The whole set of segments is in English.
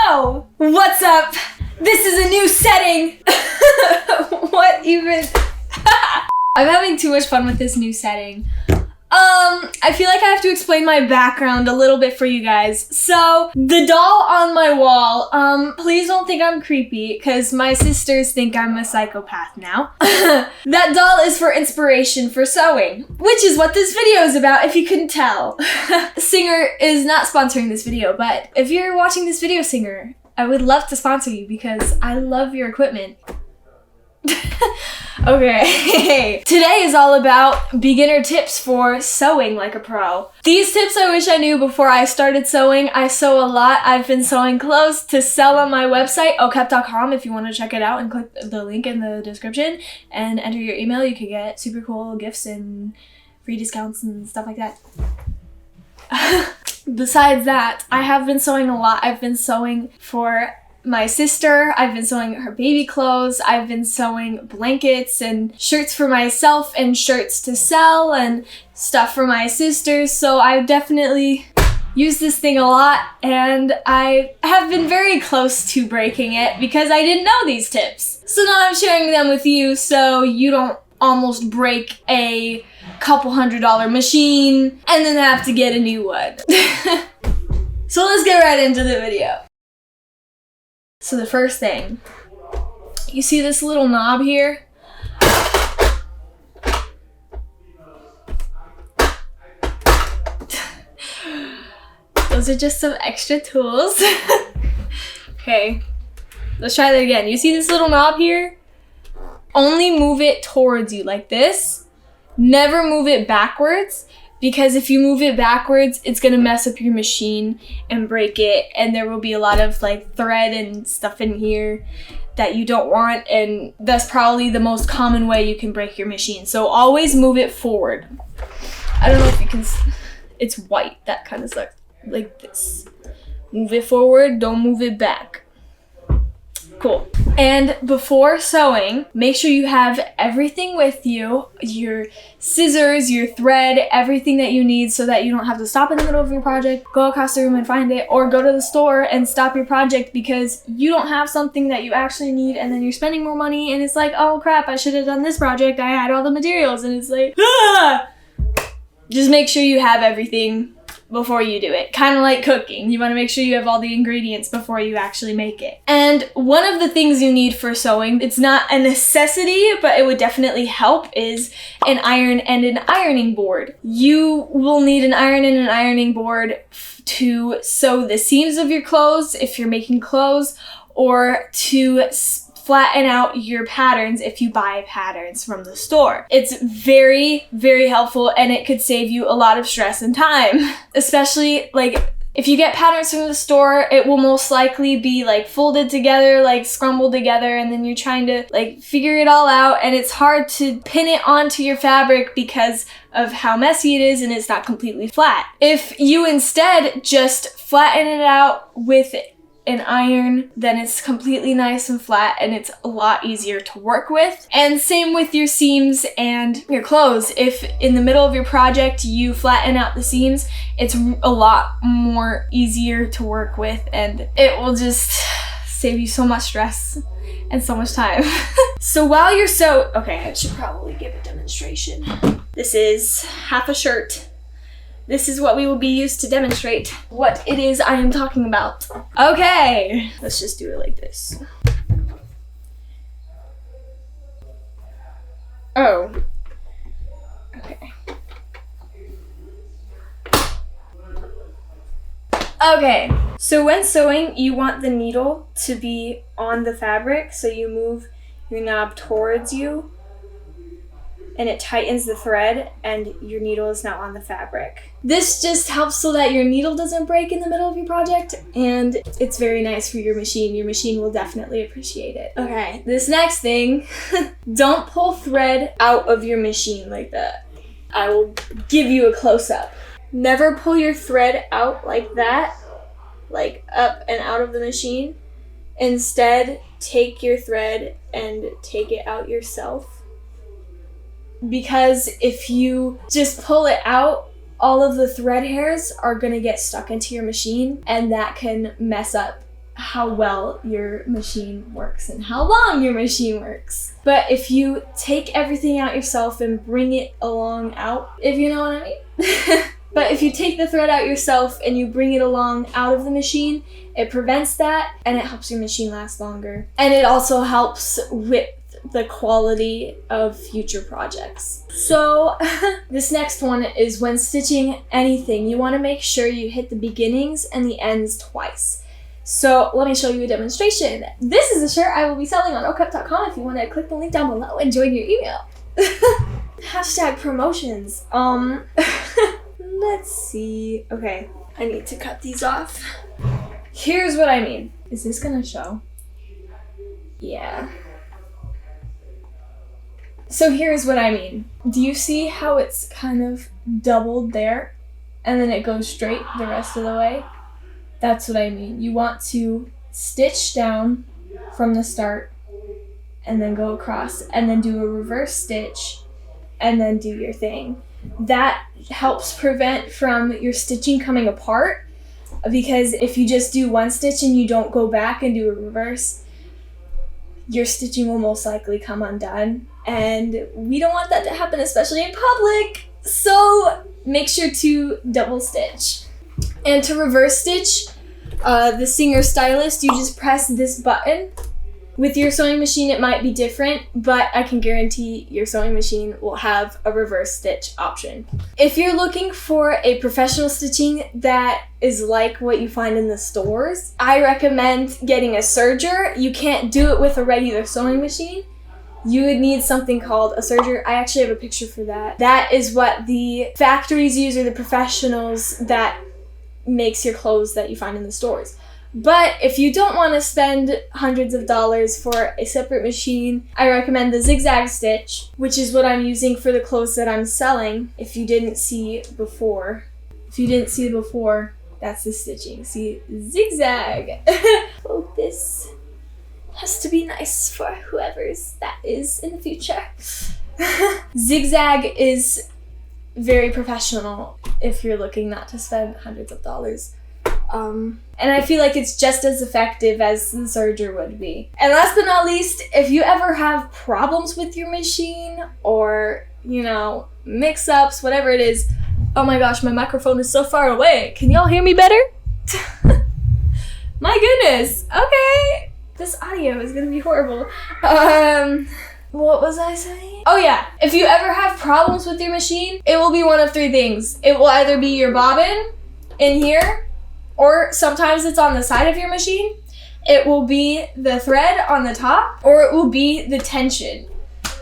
Yo! What's up? This is a new setting. What even? I'm having too much fun with this new setting. I feel like I have to explain my background a little bit for you guys. So, the doll on my wall, please don't think I'm creepy, because my sisters think I'm a psychopath now. That doll is for inspiration for sewing, which is what this video is about, if you couldn't tell. Singer is not sponsoring this video, but if you're watching this video, Singer, I would love to sponsor you because I love your equipment. Okay, today is all about beginner tips for sewing like a pro. These tips I wish I knew before I started sewing. I sew a lot. I've been sewing clothes to sell on my website, okep.com, if you want to check it out and click the link in the description and enter your email. You can get super cool gifts and free discounts and stuff like that. Besides that, I have been sewing a lot. I've been sewing for my sister, I've been sewing her baby clothes, I've been sewing blankets and shirts for myself and shirts to sell and stuff for my sisters, so I definitely use this thing a lot, and I have been very close to breaking it because I didn't know these tips. So now I'm sharing them with you so you don't almost break a couple $100 machine and then have to get a new one. So let's get right into the video. So the first thing, you see this little knob here? Those are just some extra tools. Okay, let's try that again. You see this little knob here? Only move it towards you like this. Never move it backwards, because if you move it backwards, it's gonna mess up your machine and break it, and there will be a lot of like thread and stuff in here that you don't want, and that's probably the most common way you can break your machine. So always move it forward. I don't know if you can, it's white, that kind of sucks. Like this. Move it forward, don't move it back. Cool. And before sewing, make sure you have everything with you, your scissors, your thread, everything that you need so that you don't have to stop in the middle of your project, go across the room and find it, or go to the store and stop your project because you don't have something that you actually need, and then you're spending more money and it's like, oh crap, I should have done this project, I had all the materials, and it's like, ah! Just make sure you have everything before you do it. Kind of like cooking. You want to make sure you have all the ingredients before you actually make it. And one of the things you need for sewing, it's not a necessity, but it would definitely help, is an iron and an ironing board. You will need an iron and an ironing board to sew the seams of your clothes if you're making clothes, or to flatten out your patterns if you buy patterns from the store. It's very, very helpful, and it could save you a lot of stress and time. Especially like if you get patterns from the store, it will most likely be like folded together, like scrumbled together, and then you're trying to like figure it all out, and it's hard to pin it onto your fabric because of how messy it is and it's not completely flat. If you instead just flatten it out with an iron, then it's completely nice and flat, and it's a lot easier to work with. And same with your seams and your clothes. If in the middle of your project you flatten out the seams, it's a lot more easier to work with, and it will just save you so much stress and so much time. So while you're okay, I should probably give a demonstration. This is half a shirt. This is what we will be used to demonstrate what it is I am talking about. Okay, let's just do it like this. Oh, okay. Okay, so when sewing, you want the needle to be on the fabric, so you move your knob towards you, and it tightens the thread, and your needle is now on the fabric. This just helps so that your needle doesn't break in the middle of your project, and it's very nice for your machine. Your machine will definitely appreciate it. Okay, this next thing, don't pull thread out of your machine like that. I will give you a close-up. Never pull your thread out like that, like up and out of the machine. Instead, take your thread and take it out yourself. Because if you just pull it out, all of the thread hairs are gonna get stuck into your machine, and that can mess up how well your machine works and how long your machine works. But if you take everything out yourself and bring it along out, if you know what I mean. But if you take the thread out yourself and you bring it along out of the machine, it prevents that and it helps your machine last longer. And it also helps with the quality of future projects. So this next one is when stitching anything, you want to make sure you hit the beginnings and the ends twice. So let me show you a demonstration. This is a shirt I will be selling on okup.com if you want to click the link down below and join your email. Hashtag promotions. Let's see. Okay, I need to cut these off. Here's what I mean. Is this gonna show? Yeah. So here's what I mean. Do you see how it's kind of doubled there and then it goes straight the rest of the way? That's what I mean. You want to stitch down from the start and then go across and then do a reverse stitch and then do your thing. That helps prevent from your stitching coming apart, because if you just do one stitch and you don't go back and do a reverse, your stitching will most likely come undone, and we don't want that to happen, especially in public. So make sure to double stitch. And to reverse stitch the Singer Stylist, you just press this button. With your sewing machine, it might be different, but I can guarantee your sewing machine will have a reverse stitch option. If you're looking for a professional stitching that is like what you find in the stores, I recommend getting a serger. You can't do it with a regular sewing machine. You would need something called a serger. I actually have a picture for that. That is what the factories use, or the professionals that makes your clothes that you find in the stores. But if you don't want to spend hundreds of dollars for a separate machine, I recommend the zigzag stitch, which is what I'm using for the clothes that I'm selling. If you didn't see before, that's the stitching. See, zigzag. Oh, this has to be nice for whoever's that is in the future. Zigzag is very professional if you're looking not to spend hundreds of dollars. And I feel like it's just as effective as the serger would be. And last but not least, if you ever have problems with your machine or, mix-ups, whatever it is. Oh my gosh, my microphone is so far away. Can y'all hear me better? My goodness. Okay. This audio is gonna be horrible. What was I saying? Oh yeah, if you ever have problems with your machine, it will be one of three things. It will either be your bobbin in here, or sometimes it's on the side of your machine. It will be the thread on the top, or it will be the tension.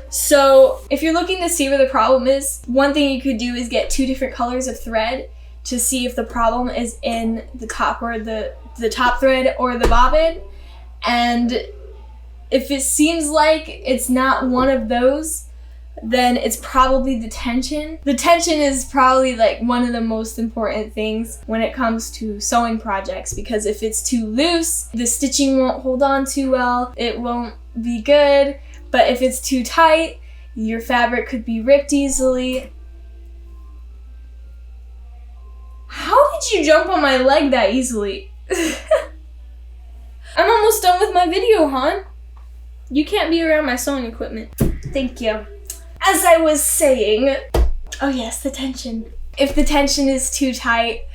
So if you're looking to see where the problem is, one thing you could do is get two different colors of thread to see if the problem is in the top, or the top thread or the bobbin. And if it seems like it's not one of those, then it's probably the tension. The tension is probably like one of the most important things when it comes to sewing projects, because if it's too loose, the stitching won't hold on too well, it won't be good. But if it's too tight, your fabric could be ripped easily. How did you jump on my leg that easily? I'm almost done with my video, hon. You can't be around my sewing equipment. Thank you. As I was saying, oh yes, the tension. If the tension is too tight,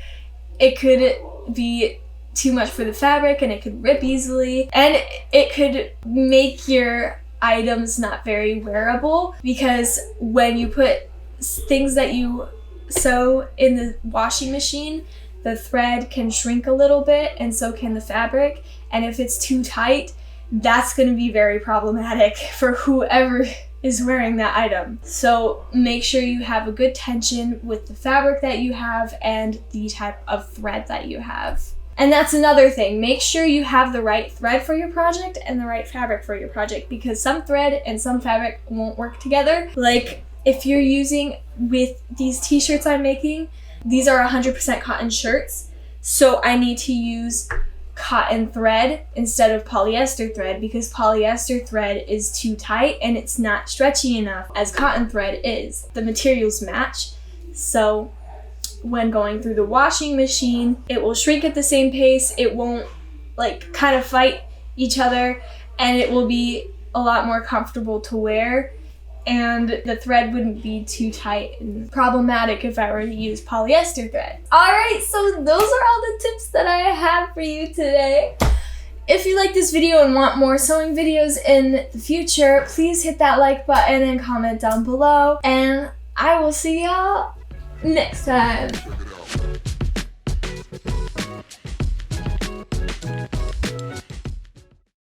it could be too much for the fabric and it could rip easily, and it could make your items not very wearable, because when you put things that you sew in the washing machine, the thread can shrink a little bit and so can the fabric, and if it's too tight, that's going to be very problematic for whoever is wearing that item. So make sure you have a good tension with the fabric that you have and the type of thread that you have. And that's another thing. Make sure you have the right thread for your project and the right fabric for your project, because some thread and some fabric won't work together. Like if you're using with these t-shirts I'm making, these are 100% cotton shirts. So I need to use cotton thread instead of polyester thread, because polyester thread is too tight and it's not stretchy enough as cotton thread is. The materials match, so when going through the washing machine, it will shrink at the same pace. It won't like kind of fight each other, and it will be a lot more comfortable to wear, and the thread wouldn't be too tight and problematic if I were to use polyester thread. Alright, so those are all the tips that I have for you today. If you like this video and want more sewing videos in the future, please hit that like button and comment down below, and I will see y'all next time.